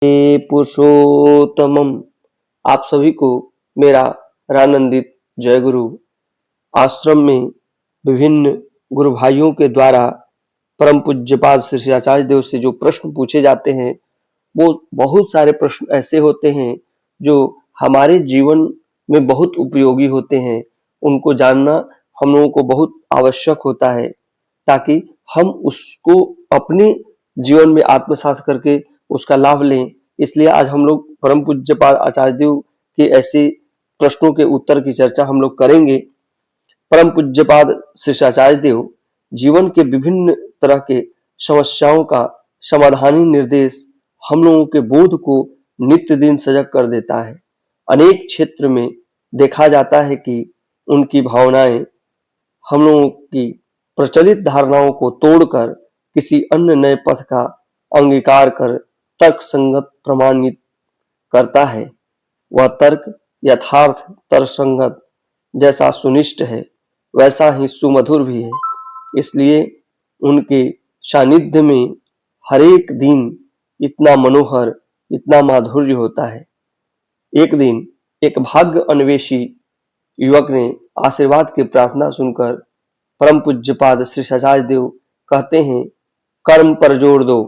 हे पुरुषोत्तमम। आप सभी को मेरा रानंदित जय गुरु। आश्रम में विभिन्न गुरु भाइयों के द्वारा परम पूज्यपाद श्री आचार्य देव से जो प्रश्न पूछे जाते हैं वो बहुत सारे प्रश्न ऐसे होते हैं जो हमारे जीवन में बहुत उपयोगी होते हैं। उनको जानना हम लोगों को बहुत आवश्यक होता है ताकि हम उसको अपने जीवन में आत्मसात करके उसका लाभ लें। इसलिए आज हम लोग परम पूज्यपाद आचार्य देव के ऐसे प्रश्नों के उत्तर की चर्चा हम लोग करेंगे। परम पूज्यपाद श्री आचार्य देव जीवन के विभिन्न तरह के समस्याओं का समाधानी निर्देश हम लोगों के बोध को नित्य दिन सजग कर देता है। अनेक क्षेत्र में देखा जाता है कि उनकी भावनाएं हम लोगों की प्रचलित धारणाओं को तोड़कर किसी अन्य नए पथ का अंगीकार कर तर्क संगत प्रमाणित करता है। वह तर्क यथार्थ तर्कसंगत जैसा सुनिष्ठ है वैसा ही सुमधुर भी है। इसलिए उनके सानिध्य में हरेक दिन इतना मनोहर इतना माधुर्य होता है। एक दिन एक भाग्य अन्वेषी युवक ने आशीर्वाद की प्रार्थना सुनकर परम पूज्यपाद श्री आचार्य देव कहते हैं कर्म पर जोर दो,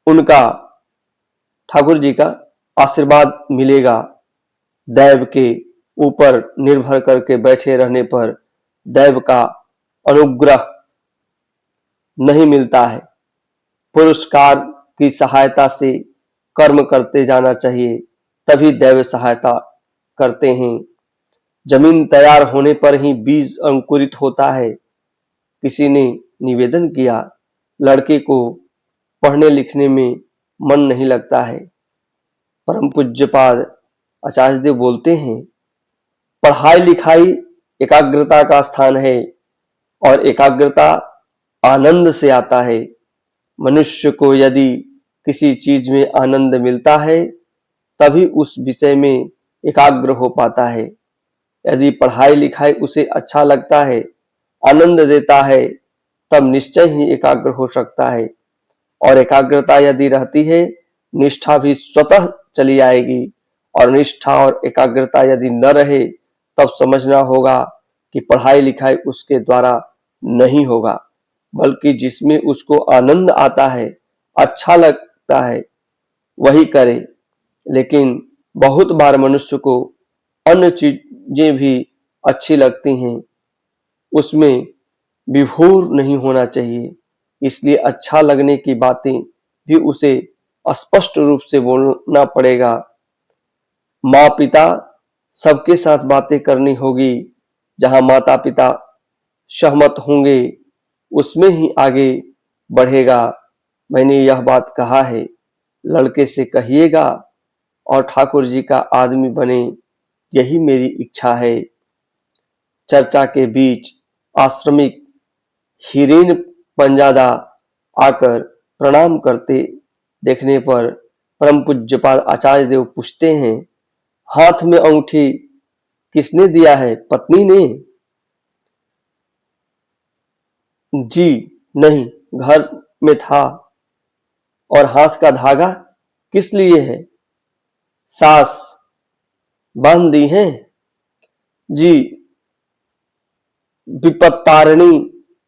उनका ठाकुर जी का आशीर्वाद मिलेगा। दैव के ऊपर निर्भर करके बैठे रहने पर दैव का अनुग्रह नहीं मिलता है। पुरस्कार की सहायता से कर्म करते जाना चाहिए, तभी दैव सहायता करते हैं। जमीन तैयार होने पर ही बीज अंकुरित होता है। किसी ने निवेदन किया, लड़के को पढ़ने लिखने में मन नहीं लगता है। परम पूज्यपाद आचार्य देव बोलते हैं पढ़ाई लिखाई एकाग्रता का स्थान है और एकाग्रता आनंद से आता है। मनुष्य को यदि किसी चीज में आनंद मिलता है तभी उस विषय में एकाग्र हो पाता है। यदि पढ़ाई लिखाई उसे अच्छा लगता है, आनंद देता है, तब निश्चय ही एकाग्र हो सकता है। और एकाग्रता यदि रहती है, निष्ठा भी स्वतः चली आएगी। और निष्ठा और एकाग्रता यदि न रहे तब समझना होगा कि पढ़ाई लिखाई उसके द्वारा नहीं होगा, बल्कि जिसमें उसको आनंद आता है, अच्छा लगता है, वही करे। लेकिन बहुत बार मनुष्य को अन्य चीजें भी अच्छी लगती हैं, उसमें विभोर नहीं होना चाहिए। इसलिए अच्छा लगने की बातें भी उसे स्पष्ट रूप से बोलना पड़ेगा। माँ पिता सबके साथ बातें करनी होगी। जहां माता पिता सहमत होंगे उसमें ही आगे बढ़ेगा। मैंने यह बात कहा है, लड़के से कहिएगा और ठाकुर जी का आदमी बने, यही मेरी इच्छा है। चर्चा के बीच आश्रमिक हिरेन पंजादा आकर प्रणाम करते देखने पर परम पूज्यपाद आचार्य देव पूछते हैं हाथ में अंगूठी किसने दिया है, पत्नी ने? जी नहीं, घर में था। और हाथ का धागा किस लिए है? सास बांध दी है। जी, विपत्तारिणी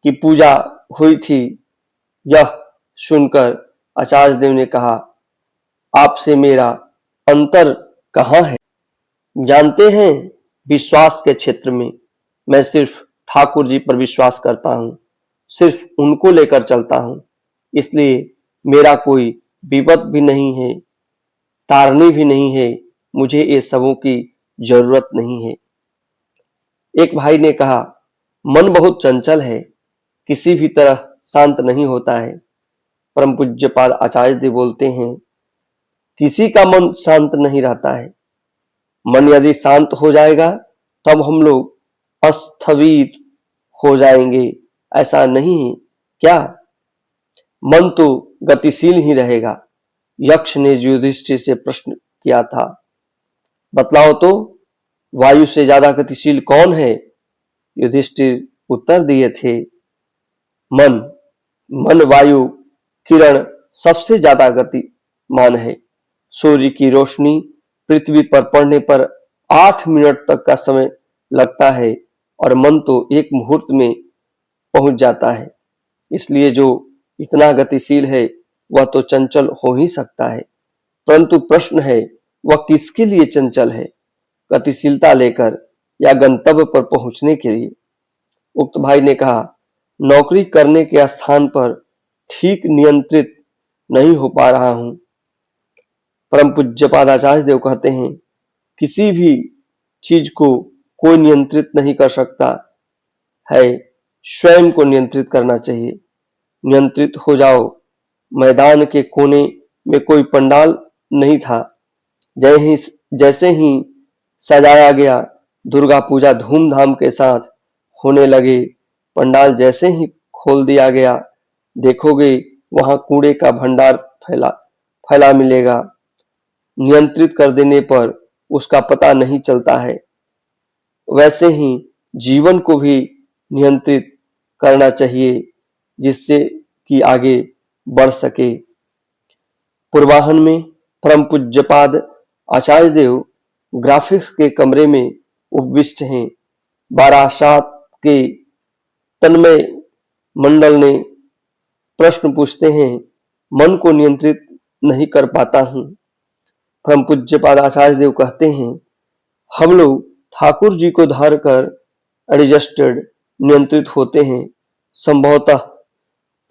की पूजा हुई थी। यह सुनकर आचार्य देव ने कहा आपसे मेरा अंतर कहाँ है? जानते हैं, विश्वास के क्षेत्र में मैं सिर्फ ठाकुर जी पर विश्वास करता हूँ, सिर्फ उनको लेकर चलता हूँ। इसलिए मेरा कोई विपद भी नहीं है, तारनी भी नहीं है, मुझे ये सबों की जरूरत नहीं है। एक भाई ने कहा मन बहुत चंचल है, किसी भी तरह शांत नहीं होता है। परम पूज्यपाद आचार्य देव बोलते हैं किसी का मन शांत नहीं रहता है। मन यदि शांत हो जाएगा तब हम लोग अस्थवित हो जाएंगे, ऐसा नहीं है क्या? मन तो गतिशील ही रहेगा। यक्ष ने युधिष्ठिर से प्रश्न किया था, बतलाओ तो वायु से ज्यादा गतिशील कौन है? युधिष्ठिर उत्तर दिए थे मन। मन वायु किरण सबसे ज्यादा गतिमान है। सूर्य की रोशनी पृथ्वी पर पड़ने पर 8 मिनट तक का समय लगता है और मन तो एक मुहूर्त में पहुंच जाता है। इसलिए जो इतना गतिशील है वह तो चंचल हो ही सकता है, परंतु प्रश्न है वह किसके लिए चंचल है, गतिशीलता लेकर या गंतव्य पर पहुंचने के लिए। उक्त भाई ने कहा, नौकरी करने के स्थान पर ठीक नियंत्रित नहीं हो पा रहा हूं। परम पूज्यपाद आचार्य देव कहते हैं, किसी भी चीज को कोई नियंत्रित नहीं कर सकता है, स्वयं को नियंत्रित करना चाहिए। नियंत्रित हो जाओ। मैदान के कोने में कोई पंडाल नहीं था, जैसे ही सजाया गया, दुर्गा पूजा धूमधाम के साथ होने लगे। पंडाल जैसे ही खोल दिया गया, देखोगे वहां कूड़े का भंडार फैला मिलेगा। नियंत्रित कर देने पर उसका पता नहीं चलता है। वैसे ही जीवन को भी नियंत्रित करना चाहिए, जिससे कि आगे बढ़ सके। पूर्वाह्न में परम पूज्यपाद आचार्य देव ग्राफिक्स के कमरे में उपविष्ट हैं। बारासात के तन्मय मंडल ने प्रश्न पूछते हैं, मन को नियंत्रित नहीं कर पाता हूं। परम पूज्यपाद आचार्य देव कहते हैं, हम लोग ठाकुर जी को धरकर एडजस्टेड नियंत्रित होते हैं। संभवतः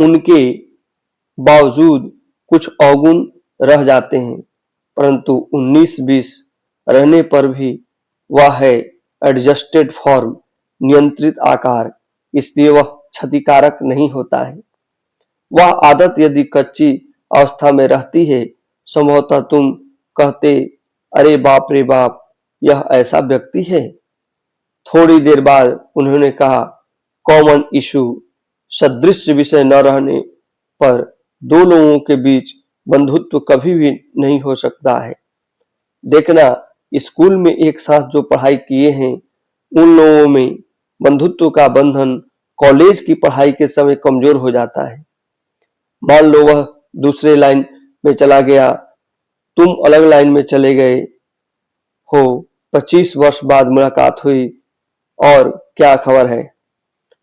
उनके बावजूद कुछ अवगुण रह जाते हैं, परंतु 19-20 रहने पर भी वह है एडजस्टेड फॉर्म, नियंत्रित आकार, इसलिए वह क्षतिकारक नहीं होता है। वह आदत यदि कच्ची अवस्था में रहती है, संभवतः तुम कहते, अरे बाप रे बाप, यह ऐसा व्यक्ति है। थोड़ी देर बाद उन्होंने कहा, कॉमन इशू, सदृश विषय न रहने पर दो लोगों के बीच बंधुत्व कभी भी नहीं हो सकता है। देखना, स्कूल में एक साथ जो पढ़ाई किए हैं, उन लोगों में बंधुत्व का बंधन कॉलेज की पढ़ाई के समय कमजोर हो जाता है। मान लो वह दूसरे लाइन में चला गया, तुम अलग लाइन में चले गए हो, 25 वर्ष बाद मुलाकात हुई और क्या खबर है?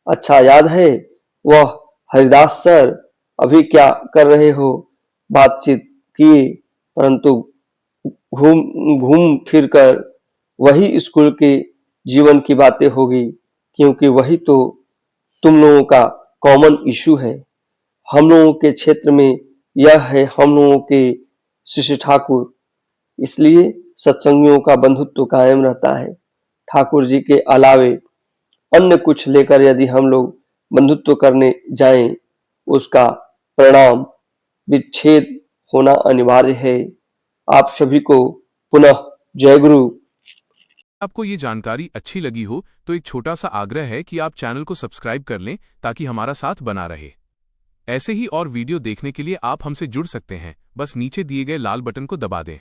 अच्छा याद है वह हरिदास सर, अभी क्या कर रहे हो? बातचीत किए, परंतु घूम फिर कर वही स्कूल के जीवन की बातें होगी, क्योंकि वही तो तुम लोगों का कॉमन इशू है। हम लोगों के क्षेत्र में यह है हम लोगों के शिष्य ठाकुर, इसलिए सत्संगियों का बंधुत्व कायम रहता है। ठाकुर जी के अलावे अन्य कुछ लेकर यदि हम लोग बंधुत्व करने जाएं, उसका परिणाम विच्छेद होना अनिवार्य है। आप सभी को पुनः जय गुरु। आपको ये जानकारी अच्छी लगी हो तो एक छोटा सा आग्रह है कि आप चैनल को सब्सक्राइब कर लें ताकि हमारा साथ बना रहे। ऐसे ही और वीडियो देखने के लिए आप हमसे जुड़ सकते हैं, बस नीचे दिए गए लाल बटन को दबा दें।